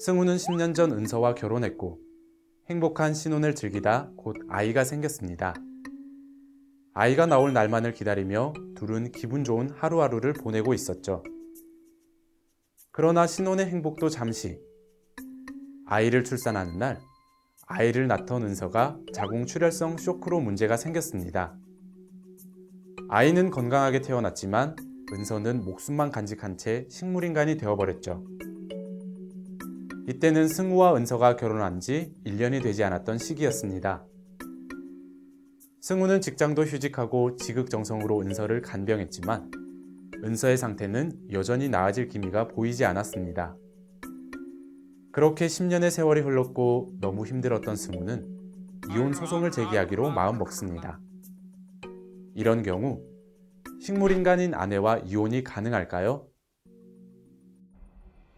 승우는 10년 전 은서와 결혼했고 행복한 신혼을 즐기다 곧 아이가 생겼습니다. 아이가 나올 날만을 기다리며 둘은 기분 좋은 하루하루를 보내고 있었죠. 그러나 신혼의 행복도 잠시. 아이를 출산하는 날, 아이를 낳던 은서가 자궁출혈성 쇼크로 문제가 생겼습니다. 아이는 건강하게 태어났지만 은서는 목숨만 간직한 채 식물인간이 되어버렸죠. 이때는 승우와 은서가 결혼한 지 1년이 되지 않았던 시기였습니다. 승우는 직장도 휴직하고 지극정성으로 은서를 간병했지만 은서의 상태는 여전히 나아질 기미가 보이지 않았습니다. 그렇게 10년의 세월이 흘렀고 너무 힘들었던 승우는 이혼 소송을 제기하기로 마음먹습니다. 이런 경우 식물인간인 아내와 이혼이 가능할까요?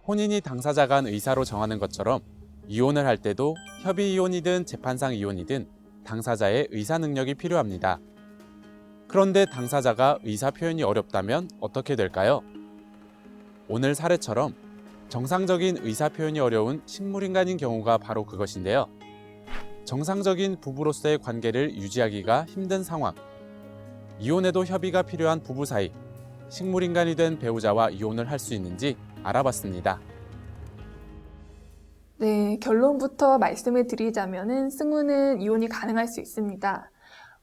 혼인이 당사자 간 의사로 정하는 것처럼 이혼을 할 때도 협의 이혼이든 재판상 이혼이든 당사자의 의사 능력이 필요합니다. 그런데 당사자가 의사 표현이 어렵다면 어떻게 될까요? 오늘 사례처럼 정상적인 의사 표현이 어려운 식물인간인 경우가 바로 그것인데요. 정상적인 부부로서의 관계를 유지하기가 힘든 상황. 이혼에도 협의가 필요한 부부 사이, 식물인간이 된 배우자와 이혼을 할 수 있는지 알아봤습니다. 네, 결론부터 말씀을 드리자면은 승우는 이혼이 가능할 수 있습니다.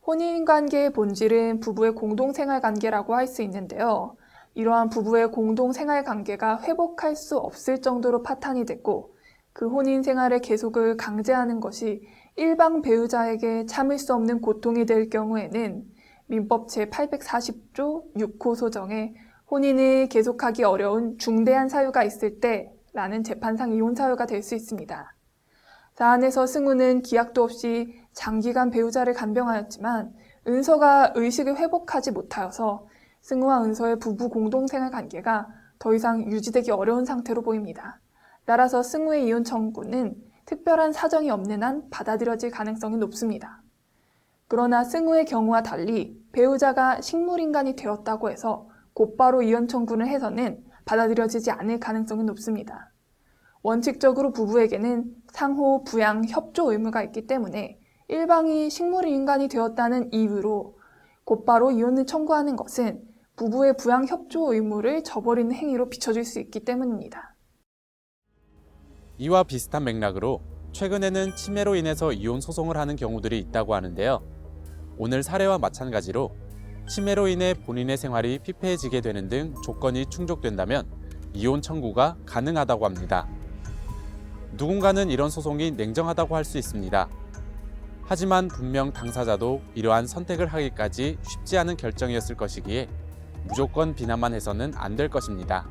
혼인관계의 본질은 부부의 공동생활관계라고 할 수 있는데요. 이러한 부부의 공동생활관계가 회복할 수 없을 정도로 파탄이 됐고 그 혼인생활의 계속을 강제하는 것이 일방 배우자에게 참을 수 없는 고통이 될 경우에는 민법 제840조 6호 소정에 혼인을 계속하기 어려운 중대한 사유가 있을 때 라는 재판상 이혼 사유가 될 수 있습니다. 사안에서 승우는 기약도 없이 장기간 배우자를 간병하였지만 은서가 의식을 회복하지 못하여서 승우와 은서의 부부 공동생활 관계가 더 이상 유지되기 어려운 상태로 보입니다. 따라서 승우의 이혼 청구는 특별한 사정이 없는 한 받아들여질 가능성이 높습니다. 그러나 승우의 경우와 달리 배우자가 식물인간이 되었다고 해서 곧바로 이혼 청구를 해서는 받아들여지지 않을 가능성이 높습니다. 원칙적으로 부부에게는 상호 부양 협조 의무가 있기 때문에 일방이 식물인간이 되었다는 이유로 곧바로 이혼을 청구하는 것은 부부의 부양 협조 의무를 저버리는 행위로 비춰질 수 있기 때문입니다. 이와 비슷한 맥락으로 최근에는 치매로 인해서 이혼 소송을 하는 경우들이 있다고 하는데요. 오늘 사례와 마찬가지로 치매로 인해 본인의 생활이 피폐해지게 되는 등 조건이 충족된다면 이혼 청구가 가능하다고 합니다. 누군가는 이런 소송이 냉정하다고 할 수 있습니다. 하지만 분명 당사자도 이러한 선택을 하기까지 쉽지 않은 결정이었을 것이기에 무조건 비난만 해서는 안 될 것입니다.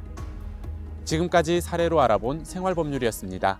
지금까지 사례로 알아본 생활법률이었습니다.